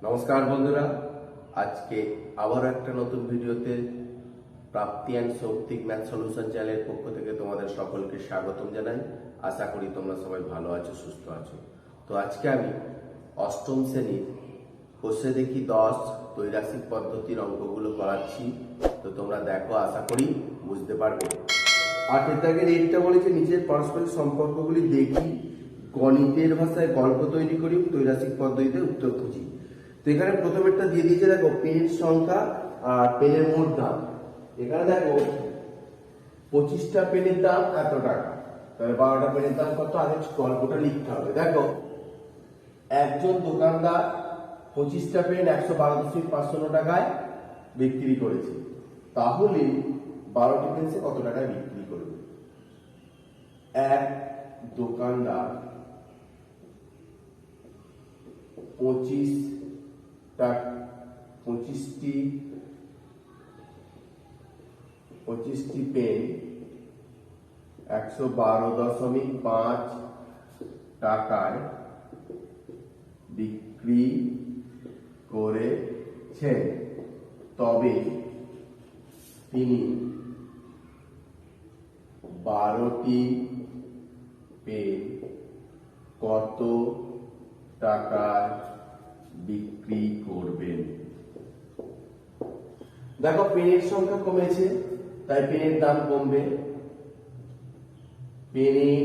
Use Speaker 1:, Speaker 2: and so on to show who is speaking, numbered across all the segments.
Speaker 1: নমস্কার বন্ধুরা, আজকে আবার একটা নতুন ভিডিওতে প্রাপ্তি অ্যান্ড সৌপ্তিক ম্যাথ সলিউশন চ্যানেলের পক্ষ থেকে তোমাদের সকলকে স্বাগতম জানাই। আশা করি তোমরা সবাই ভালো আছো, সুস্থ আছো। তো আজকে আমি অষ্টম শ্রেণীর কোষে দেখি 10 ত্রৈরাসিক পদ্ধতির অঙ্কগুলো করাচ্ছি। তো তোমরা দেখো, আশা করি বুঝতে পারবে। আর এর আগে এইটা বলেছে, নিচের পারস্পরিক সম্পর্কগুলি দেখি, গণিতের ভাষায় গল্প তৈরি করি, ত্রৈরাসিক পদ্ধতিতে উত্তর খুঁজি। তো এখানে প্রথমেরটা দিয়ে দিয়েছে, দেখো পেনের সংখ্যা আর পেনের মোট দাম। এখানে দেখো 25টা পেনের দাম এত টাকা, তাহলে 12টা পেনের দাম কত, আগে গল্পটা লিখতে হবে। দেখো একজন দোকানদার 25টা পেন 112.5 টাকায় বিক্রি করেছে, তাহলে 12টি পেন সে কত টাকায় বিক্রি করবে? এক দোকানদার 25টি পেন 112.5 টাকায় বিক্রি করেছেন, তবে তিনি 12টি পেন কত টাকায় বিক্রি করবেন? দেখো পেনের সংখ্যা কমেছে, তাই পেনের দাম কমবে। পেনের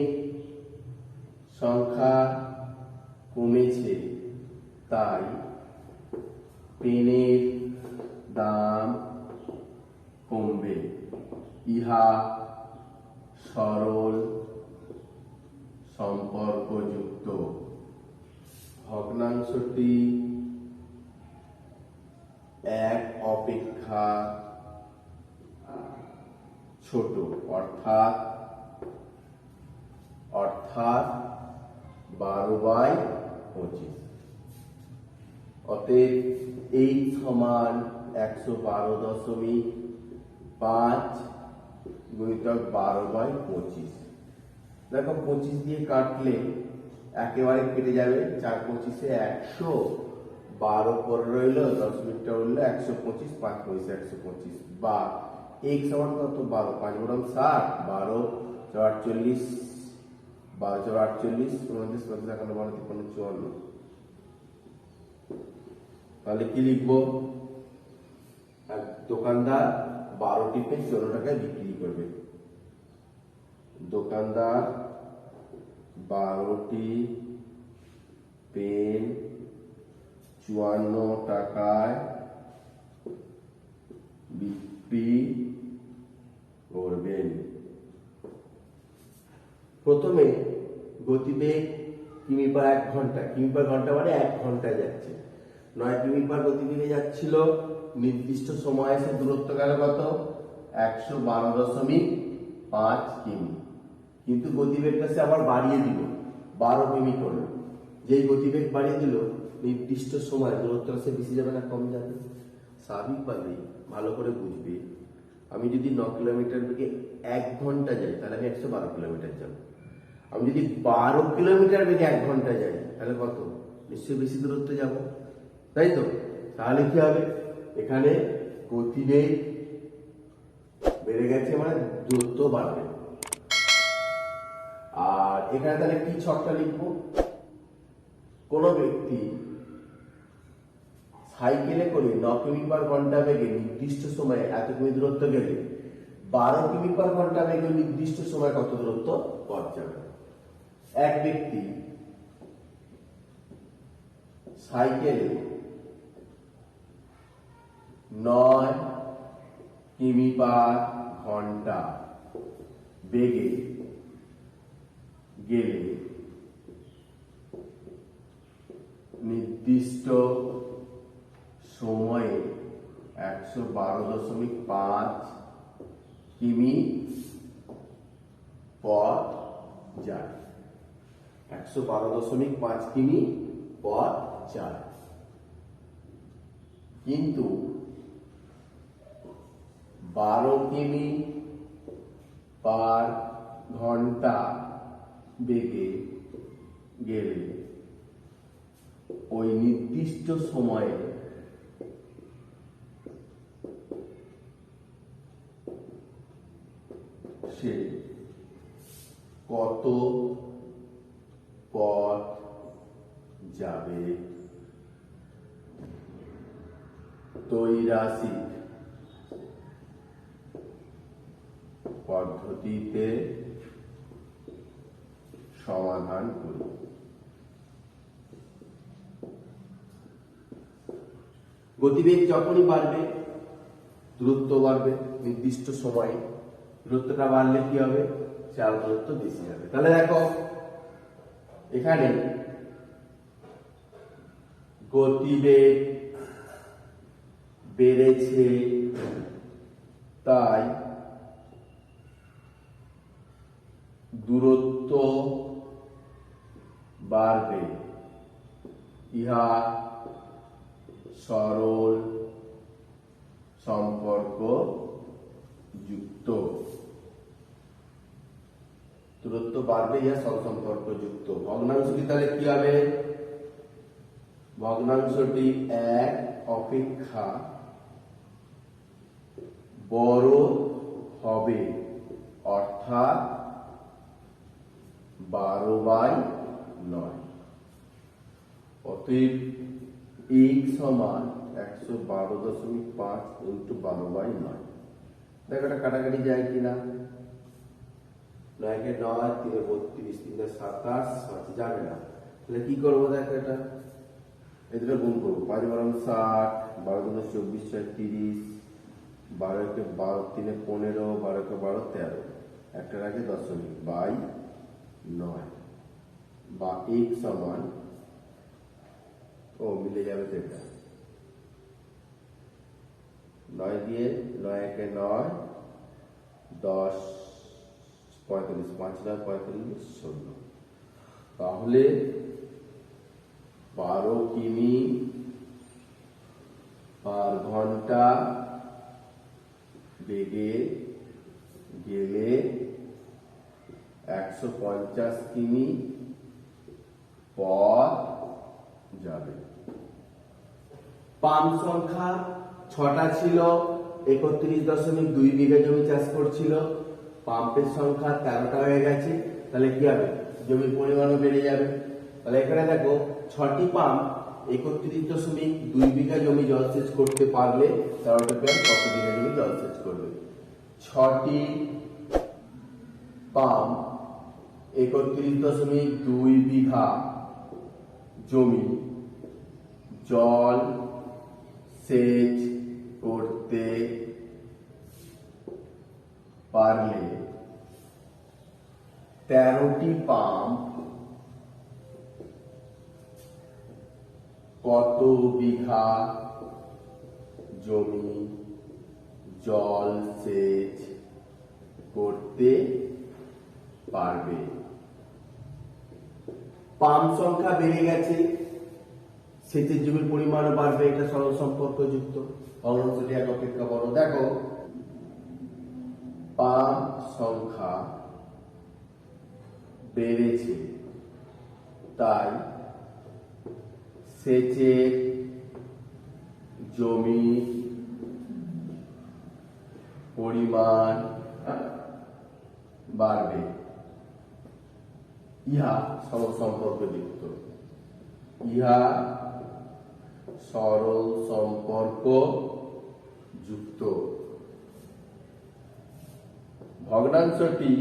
Speaker 1: সংখ্যা কমেছে, তাই পেনের দাম কমবে। ইহা সরল সম্পর্কযুক্ত। ভগ্নাংশটি এক অপেক্ষা ছোট, অর্থাৎ 12/25। অতএব এই সমান 112.5 গুণিতক 12/25। দেখো 25 দিয়ে কাটলে একেবারে কেটে যাবে, 4 25-এ 100, 12 পরে রইল, 10 মিনিটটা রইল 125, 5 পয়সা 125, বা এক সমান কত? 12, 5 গুণ 60, 12 48, 12 48, 29, 55, 12, 53, 54। তাহলে কি লিখবো? দোকানদার 12টি পেন 14 টাকায় বিক্রি করবে। দোকানদার 12টি পেন 54 টাকায় বিক্রি করবেন। প্রথমে গতিবেগ কিমি পার 1 ঘন্টা, কিমি পার ঘন্টা মানে 1 ঘন্টায় যাচ্ছে। 9 কিমি পার গতিবেগে যাচ্ছিল, নির্দিষ্ট সময়ে সে দূরত্ব গেল কত? 112.5 কিমি। কিন্তু গতিবেগটা সে আবার বাড়িয়ে দিল, 12 কিমি করলো। যেই গতিবেগ বাড়িয়ে দিল, নির্দিষ্ট সময় দূরত্বটা সে বেশি যাবে না কম যাবে? স্বাভাবিকভাবেই ভালো করে বুঝবে, আমি যদি 9 কিলোমিটার বেগে 1 ঘন্টা যাই, তাহলে আমি 112 কিলোমিটার যাব। আমি যদি 12 কিলোমিটার বেগে 1 ঘন্টা যাই, তাহলে কত? নিশ্চয়ই বেশি দূরত্ব যাব, তাই তো? তাহলে কি হবে? এখানে গতিবেগ বেড়ে গেছে মানে দূরত্ব বাড়বে। আর এখানে তাহলে কি ছকটা লিখবো? কোন ব্যক্তি সাইকেলে করে 9 কিমি পার ঘন্টা বেগে নির্দিষ্ট সময়ে এত কিমি দূরত্ব গেলে 12 কিমি পার ঘন্টা বেগে নির্দিষ্ট সময় কত দূরত্ব পথ যাবে? এক ব্যক্তি সাইকেলে 9 কিমি পার ঘন্টা বেগে গেলে নির্দিষ্ট সময়ে 112.5 কিমি পথ যায়। 112.5 কিমি পথ যায়, কিন্তু 12 কিমি পার ঘন্টা বেগে গেলে ওই নির্দিষ্ট সময়ে সে কত পথ যাবে। ত্রৈরাশিক পদ্ধতিতে সমাধান করি। গতিবেগ যখনই বাড়বে দূরত্ব বাড়বে, নির্দিষ্ট সময়ে দূরত্বটা বাড়লে কি হবে, চাল দূরত্ব বেশি হবে। তাহলে দেখো এখানে গতিবেগ বেড়েছে তাই দূরত্ব বাড়বে, ইহা সরল সম্পর্ক যুক্ত। দূরত্ব বাড়বে, ইহা সরল সম্পর্ক যুক্ত। ভগ্নাংশটি তাহলে কি হবে, ভগ্নাংশটি এক অপেক্ষা বড় হবে, অর্থাৎ 12/9। অতএব x সমান 112.5 ইন্টু 12/9। দেখো এটা কাটাকাটি যায় কিনা, 9 কে 9, 3 32, 3 27, 5 যাবে না। তাহলে কি করবো, দেখো এটা এদের গুণ করবো, 5 × 60, 12 × 24, 6 30, 12 কে 12, 3 15, 12 কে 12, 13, একটার আগে দশমিক বাই 9 বা x সমান, ও মিলে যাবে তো এটা 9 দিয়ে 9 কে 9, 10 45, 5 9 45, 16। তাহলে 12 কিমি পার ঘন্টা বেগে গেলে 150 কিমি পথ যাবে। পাম্প সংখ্যা 6টা ছিল, 31.2 বিঘা জমি চাষ করছিল। পাম্পের সংখ্যা 13টা হয়ে গেছে, তাহলে কি হবে, জমির পরিমাণও বেড়ে যাবে। তাহলে এখানে দেখো 6টি পাম্প 31.2 বিঘা জমি জলসেচ করতে পারলে তার টোটাল কত বিঘা জমি জলসেচ করবে। 6টি পাম্প 31.2 বিঘা জমি জল সেচ করতে পারলে 13টি পাম্প কত বিঘা জমি জল সেচ করতে পারবে। পাম্প সংখ্যা বেড়ে গেছে, সেচের জমির পরিমাণও বাড়বে, এটা সরল সম্পর্ক যুক্ত। ভগ্নাংশটি এক অপেক্ষা বড়। দেখো পাম্প সংখ্যা বেড়েছে তাই সেচের জমি পরিমাণ বাড়বে, ইহা সরল সম্পর্ক যুক্ত। ইহা সরল সম্পর্ক যুক্ত। ভগ্নাংশটি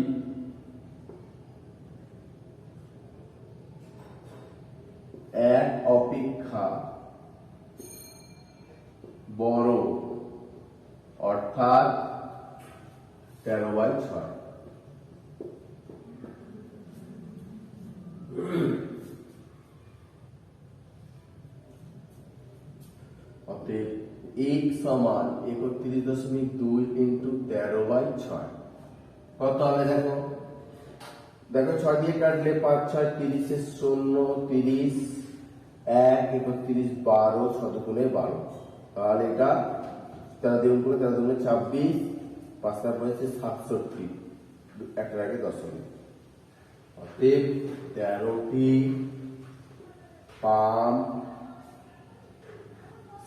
Speaker 1: এক অপেক্ষা বড়, অর্থাৎ 13/6। অতএব x সমান 31.2 ইন্টু 13/6 কত হবে, দেখো দেখো 6 দিয়ে কাটলে 5 6 30 এর 0 30 1 31 12 6 গুণে 12, তাহলে এটা 13 দিয়ে গুণ করে 13 গুণে 26, 5 তার হয়েছে 67, একটার আগে দশমিক। অতএব 13টি পাম্প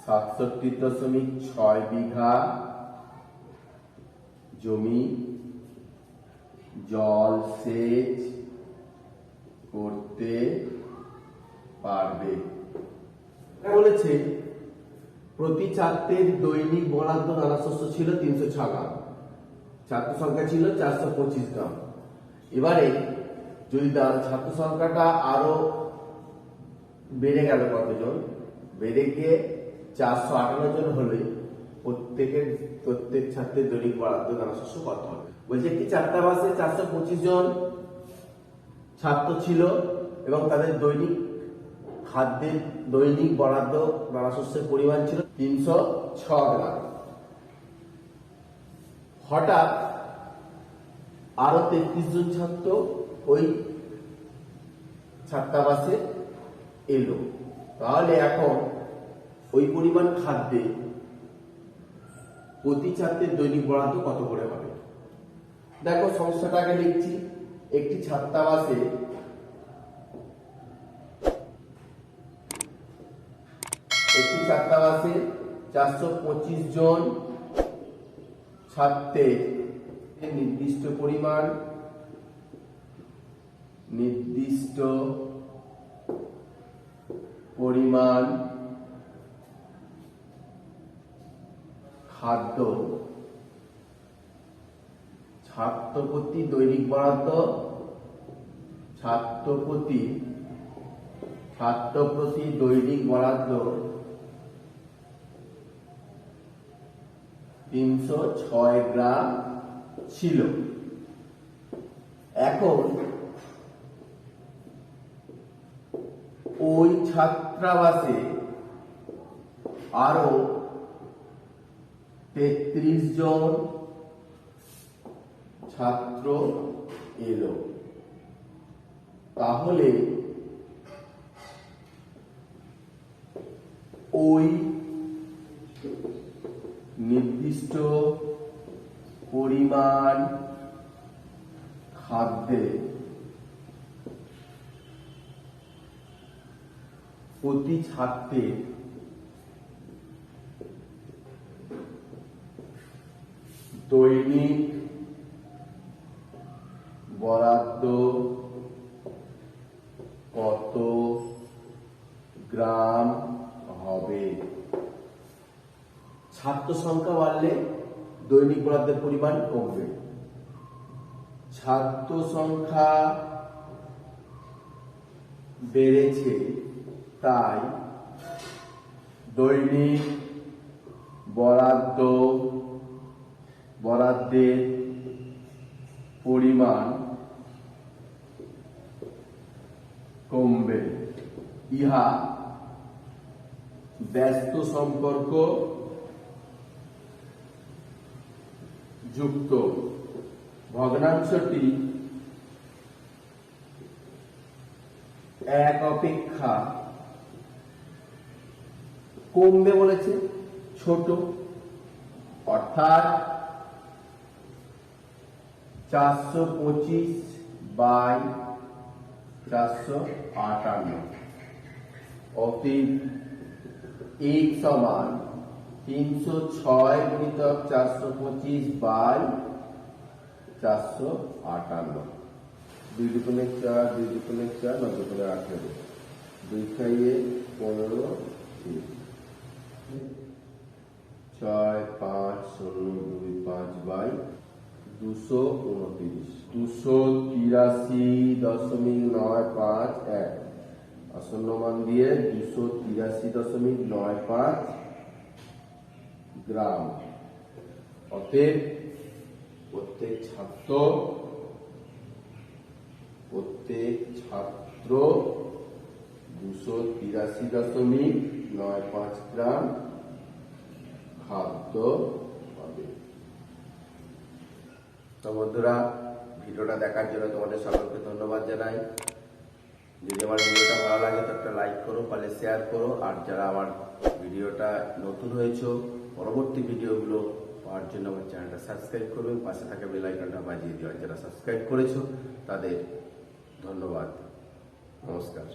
Speaker 1: 67.6 বিঘা জমি জল সেচ করতে পারবে। বলেছে প্রতি ছাত্রের দৈনিক বরাদ্দ দানাশস্য ছিল 306 গ্রাম, ছাত্র সংখ্যা ছিল 425 গ্রাম। এবারে যদি ছাত্র সংখ্যাটা আরো বেড়ে গেল, কতজন বেড়ে গিয়ে 458 জন হলে প্রত্যেক ছাত্রের দৈনিক বরাদ্দ দানাশস্য কত হবে? বলছে একটি ছাত্রাবাসে 425 জন ছাত্র ছিল এবং তাদের দৈনিক খাদ্যের দৈনিক বরাদ্দ দানাশস্যের পরিমাণ ছিল 306 গ্রাম। হঠাৎ আরো 33 জন ছাত্র ওই ছাত্রাবাসে এলো, তাহলে এখন ওই পরিমাণ খাদ্যে প্রতি ছাত্রের দৈনিক বরাদ্দ কত করে হবে? দেখো সমস্যাটাকে লিখছি। একটি ছাত্রাবাসে একটি ছাত্রাবাসে 425 জন ছাত্রের নির্দিষ্ট পরিমাণ খাদ্য ছাত্র প্রতি দৈনিক বরাদ্দ ছাত্র প্রতি দৈনিক বরাদ্দ 306 গ্রাম ছিল। এখন ওই ছাত্রাবাসে আরো 33 জন ছাত্র এলো, তাহলে ওই নির্দিষ্ট পরিমাণ খাদ্যে প্রতি ছাত্রের দৈনিক বরাদ্দ কত গ্রাম হবে? ছাত্র সংখ্যা বাড়লে দৈনিক বরাদ্দের পরিমাণ কমবে। ছাত্র সংখ্যা বেড়েছে, তাই দৈনিক বরাদ্দের পরিমাণ কমবে। ইহা ব্যস্ত সম্পর্ক যুক্ত। ভগ্নাংশটি এক অপেক্ষা কমবে বলেছে, ছোট, অর্থাৎ 425/458 অতএব এক সমান 306 গুণিতক 425/458। 2 দুগুণে 4, 2 দুগুণে 4, 9 দুগুণে 18, 2 খাইয়ে 15, 6, 5, 0, 2, 5/229, 283.951 আসন্ন মান দিয়ে 283.95 গ্রাম। অতএব প্রত্যেক ছাত্র 283.95 গ্রাম খাদ্য পাবে। তো বন্ধুরা, ভিডিওটা দেখার জন্য তোমাদের সকলকে ধন্যবাদ জানাই। যদি আমার ভিডিওটা ভালো লাগে তো একটা লাইক করো, পারলে শেয়ার করো। আর যারা আমার ভিডিওটা নতুন হয়েছো, পরবর্তী ভিডিওগুলো পাওয়ার জন্য আমার চ্যানেলটা সাবস্ক্রাইব করবে, পাশে থাকা বেল আইকনটা বাজিয়ে দিও। আর যারা সাবস্ক্রাইব করেছো তাদের ধন্যবাদ। নমস্কার।